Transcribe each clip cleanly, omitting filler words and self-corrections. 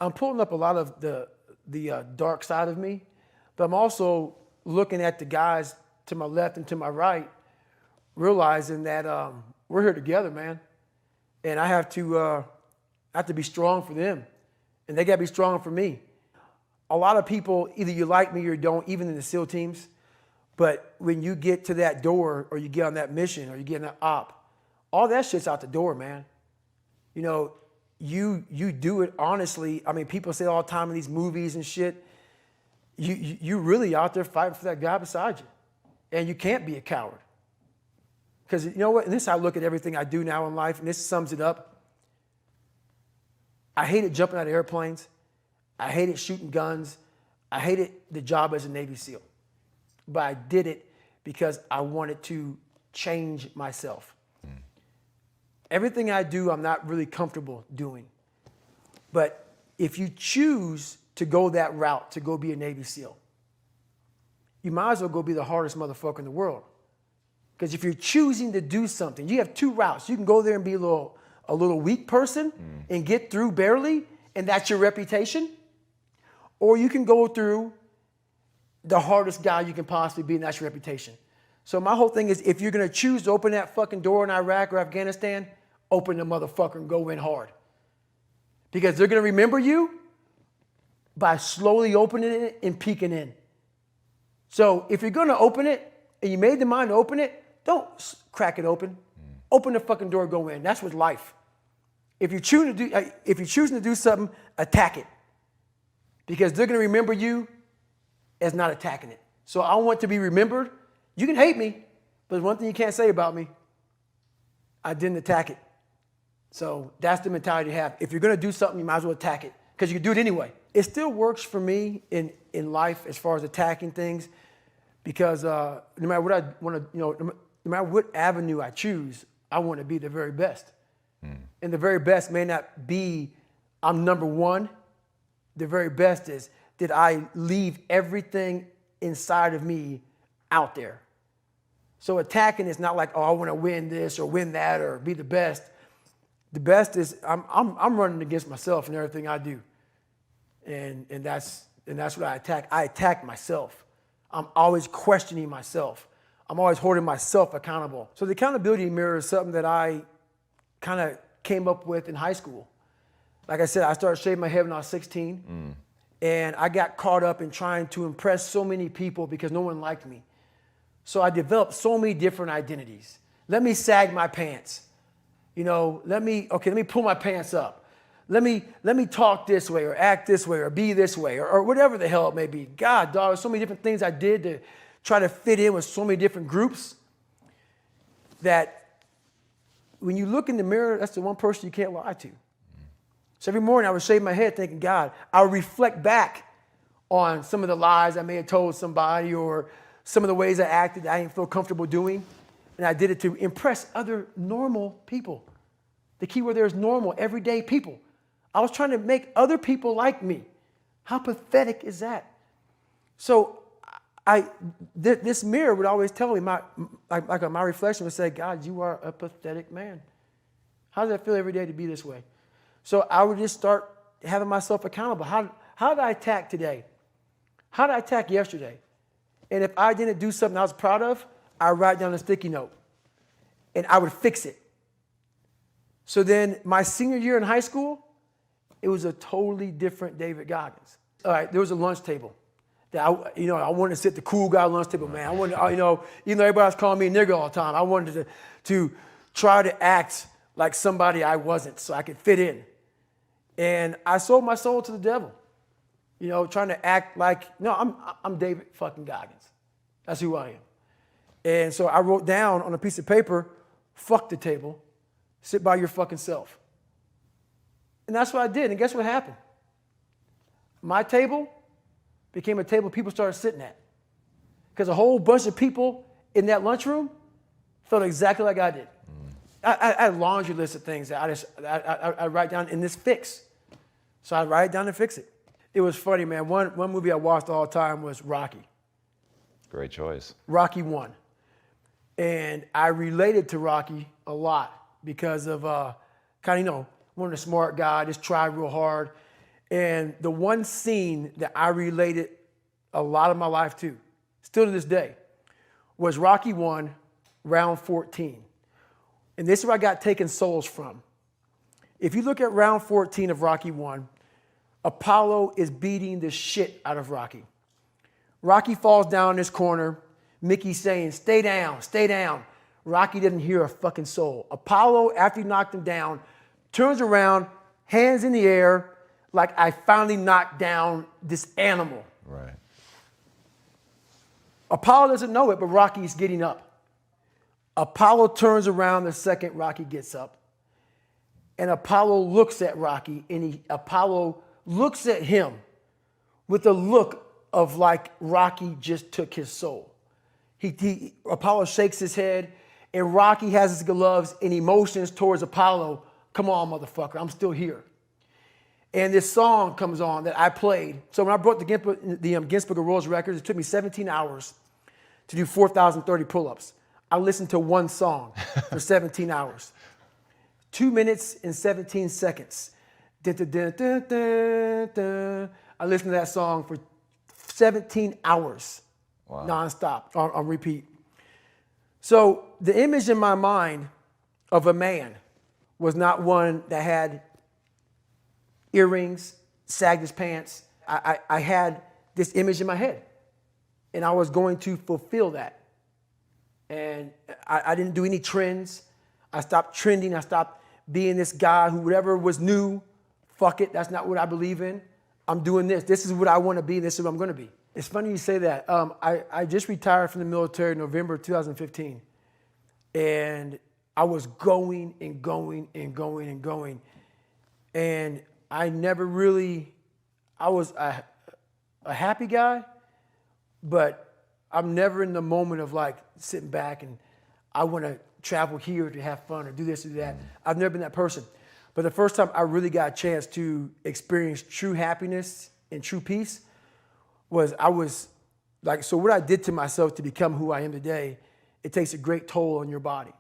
I'm pulling up a lot of the dark side of me, but I'm also looking at the guys to my left and to my right, realizing that we're here together, man. And I have to be strong for them, and they got to be strong for me. A lot of people, either you like me or you don't, even in the SEAL teams, but when you get to that door or you get on that mission or you get in that op, all that shit's out the door, man. You know, you do it honestly. I mean, people say all the time in these movies and shit, you really out there fighting for that guy beside you. And you can't be a coward. Because you know what? And this is how I look at everything I do now in life, and this sums it up. I hated jumping out of airplanes. I hated shooting guns. I hated the job as a Navy SEAL. But I did it because I wanted to change myself. Everything I do, I'm not really comfortable doing. But if you choose to go that route, to go be a Navy SEAL, you might as well go be the hardest motherfucker in the world. Because if you're choosing to do something, you have two routes. You can go there and be a little weak person and get through barely, and that's your reputation. Or you can go through the hardest guy you can possibly be, and that's your reputation. So my whole thing is, if you're going to choose to open that fucking door in Iraq or Afghanistan, open the motherfucker and go in hard. Because they're going to remember you by slowly opening it and peeking in. So if you're going to open it and you made the mind to open it, don't crack it open. Open the fucking door, go in. That's with life. If you're choosing to do something, attack it. Because they're going to remember you as not attacking it. So I want to be remembered. You can hate me, but there's one thing you can't say about me. I didn't attack it. So that's the mentality to have. If you're going to do something, you might as well attack it, because you can do it anyway. It still works for me in life as far as attacking things, because no matter what I want to, no matter what avenue I choose, I want to be the very best. And the very best may not be I'm number one. The very best is, did I leave everything inside of me out there? So attacking is not like, oh, I want to win this or win that or be the best. The best is I'm running against myself in everything I do, and that's what I attack. I attack myself. I'm always questioning myself. I'm always holding myself accountable. So the accountability mirror is something that I kind of came up with in high school. Like I said, I started shaving my head when I was 16, and I got caught up in trying to impress so many people because no one liked me. So I developed so many different identities. Let me sag my pants. You know, let me pull my pants up. Let me talk this way or act this way or be this way or whatever the hell it may be. God, dog, there's so many different things I did to try to fit in with so many different groups that when you look in the mirror, that's the one person you can't lie to. So every morning I would shave my head thinking, God, I would reflect back on some of the lies I may have told somebody or some of the ways I acted that I didn't feel comfortable doing. And I did it to impress other normal people. The key word there is normal, everyday people. I was trying to make other people like me. How pathetic is that? So this mirror would always tell me, my reflection would say, God, you are a pathetic man. How does that feel every day to be this way? So I would just start having myself accountable. How did I attack today? How did I attack yesterday? And if I didn't do something I was proud of, I would write down a sticky note and I would fix it. So then my senior year in high school, it was a totally different David Goggins. All right, there was a lunch table that I wanted to sit the cool guy lunch table, man. I wanted, even though everybody was calling me a nigger all the time, I wanted to try to act like somebody I wasn't so I could fit in. And I sold my soul to the devil, trying to act like, no, I'm David fucking Goggins. That's who I am. And so I wrote down on a piece of paper, fuck the table, sit by your fucking self. And that's what I did. And guess what happened? My table became a table people started sitting at. Because a whole bunch of people in that lunchroom felt exactly like I did. I had a laundry list of things that I write down in this fix. So I write it down and fix it. It was funny, man. One movie I watched all the time was Rocky. Great choice. Rocky 1. And I related to Rocky a lot because of one of the smart guy, just tried real hard. And the one scene that I related a lot of my life to, still to this day, was Rocky 1, round 14. And this is where I got taken souls from. If you look at round 14 of Rocky 1, Apollo is beating the shit out of Rocky. Rocky falls down in this corner. Mickey's saying, stay down, stay down. Rocky doesn't hear a fucking soul. Apollo, after he knocked him down, turns around, hands in the air, like I finally knocked down this animal. Right. Apollo doesn't know it, but Rocky's getting up. Apollo turns around the second Rocky gets up. And Apollo looks at Rocky, and Apollo looks at him with a look of like Rocky just took his soul. Apollo shakes his head, and Rocky has his gloves and emotions towards Apollo. Come on, motherfucker, I'm still here. And this song comes on that I played. So when I broke the Guinness Book of World Records, it took me 17 hours to do 4,030 pull-ups. I listened to one song for 17 hours. 2 minutes and 17 seconds. Dun, dun, dun, dun, dun, dun. I listened to that song for 17 hours, wow, nonstop, on repeat. So the image in my mind of a man was not one that had earrings, sagged his pants. I had this image in my head, and I was going to fulfill that. And I didn't do any trends. I stopped trending. I stopped being this guy who whatever was new, fuck it, that's not what I believe in. I'm doing this. This is what I want to be. This is what I'm going to be. It's funny you say that. I just retired from the military in November 2015. And I was going and going and going and going. And I never really, I was a happy guy, but I'm never in the moment of like sitting back and I want to travel here to have fun or do this or do that. I've never been that person. But the first time I really got a chance to experience true happiness and true peace was so what I did to myself to become who I am today, it takes a great toll on your body.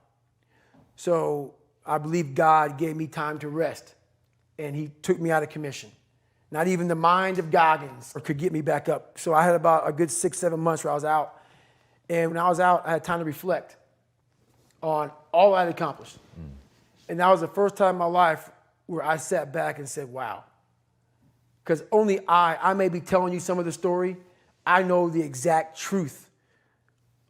So I believe God gave me time to rest, and he took me out of commission. Not even the mind of Goggins could get me back up. So I had about a good 6-7 months where I was out. And when I was out, I had time to reflect on all I had accomplished. And that was the first time in my life where I sat back and said, wow. Because only I may be telling you some of the story, I know the exact truth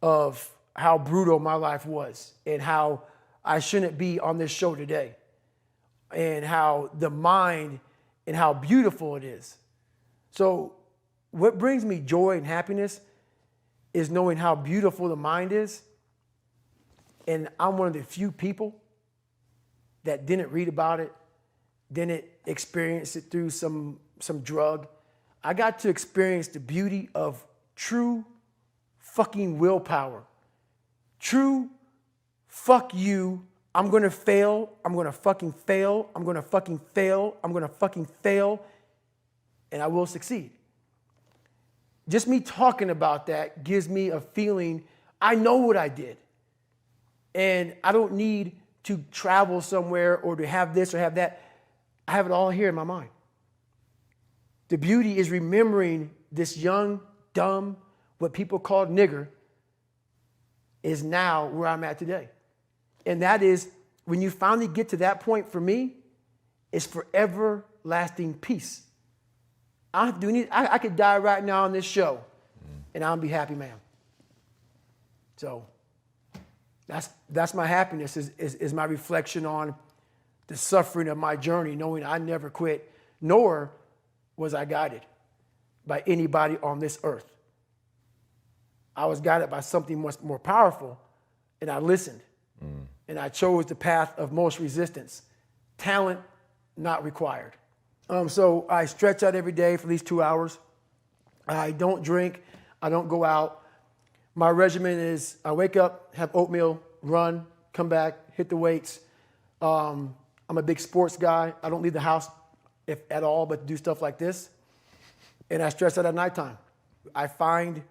of how brutal my life was and how I shouldn't be on this show today and how the mind and how beautiful it is. So what brings me joy and happiness is knowing how beautiful the mind is. And I'm one of the few people that didn't read about it, didn't experience it through some drug. I got to experience the beauty of true fucking willpower. True, fuck you, I'm gonna fail, I'm gonna fucking fail, I'm gonna fucking fail, I'm gonna fucking fail, and I will succeed. Just me talking about that gives me a feeling, I know what I did. And I don't need to travel somewhere or to have this or have that. I have it all here in my mind. The beauty is remembering this young, dumb, what people call nigger, is now where I'm at today. And that is, when you finally get to that point for me, it's for everlasting peace. I could die right now on this show, and I'll be happy, man. So that's my happiness, is my reflection on the suffering of my journey, knowing I never quit, nor was I guided by anybody on this earth. I was guided by something much more powerful, and I listened. And I chose the path of most resistance. Talent not required. So I stretch out every day for at least 2 hours. I don't drink. I don't go out. My regimen is I wake up, have oatmeal, run, come back, hit the weights. I'm a big sports guy. I don't leave the house if at all, but do stuff like this. And I stretch out at nighttime. I find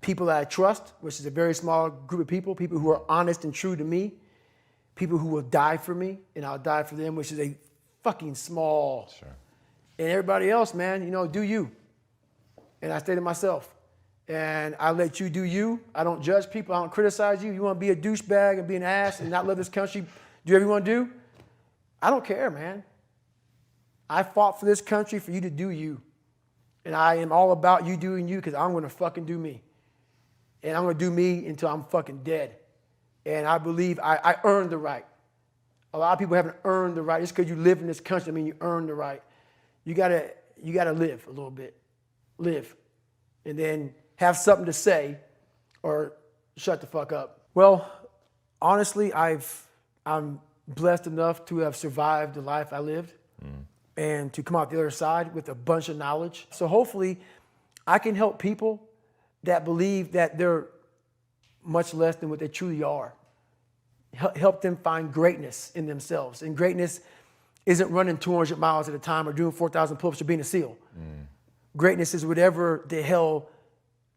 people that I trust, which is a very small group of people who are honest and true to me, people who will die for me, and I'll die for them, which is a fucking small And everybody else, man, you know, do you. And I stay to myself. And I let you do you. I don't judge people. I don't criticize you. You want to be a douchebag and be an ass and not love this country, do whatever you want to do? I don't care, man. I fought for this country for you to do you. And I am all about you doing you because I'm going to fucking do me. And I'm going to do me until I'm fucking dead. And I believe I earned the right. A lot of people haven't earned the right. Just because you live in this country, I mean, you earned the right. You gotta live a little bit. Live. And then have something to say or shut the fuck up. Well, honestly, I'm blessed enough to have survived the life I lived and to come out the other side with a bunch of knowledge. So hopefully I can help people that believe that they're much less than what they truly are. Help them find greatness in themselves. And greatness isn't running 200 miles at a time or doing 4,000 pull-ups or being a SEAL. Greatness is whatever the hell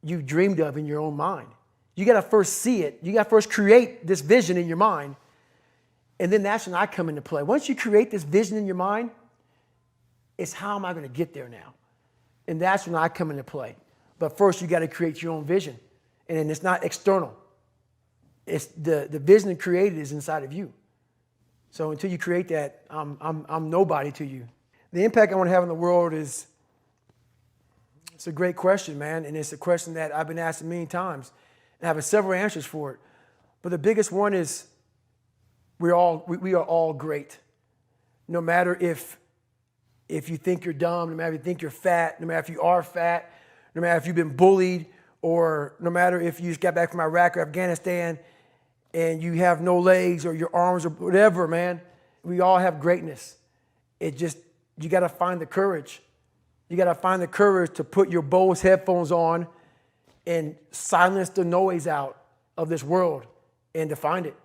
you dreamed of in your own mind. You got to first see it. You got to first create this vision in your mind. And then that's when I come into play. Once you create this vision in your mind, it's how am I going to get there now? And that's when I come into play. But first, you got to create your own vision. And it's not external. It's the vision created is inside of you. So until you create that, I'm nobody to you. The impact I want to have in the world is, it's a great question, man. And it's a question that I've been asked a million times. And I have several answers for it. But the biggest one is we are all great. No matter if you think you're dumb, no matter if you think you're fat, no matter if you are fat, no matter if you've been bullied, or no matter if you just got back from Iraq or Afghanistan and you have no legs or your arms or whatever, man. We all have greatness. You got to find the courage. You got to find the courage to put your Bose headphones on and silence the noise out of this world and to find it.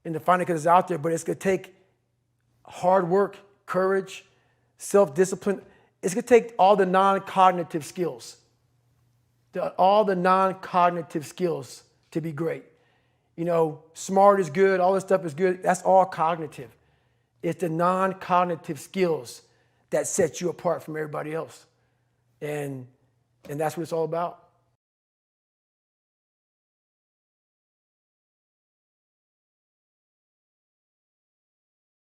And to find it because it's out there, but it's going to take hard work, courage, self-discipline. It's going to take all the non-cognitive skills. All the non-cognitive skills to be great. You know, smart is good, all this stuff is good. That's all cognitive. It's the non-cognitive skills that set you apart from everybody else. And that's what it's all about.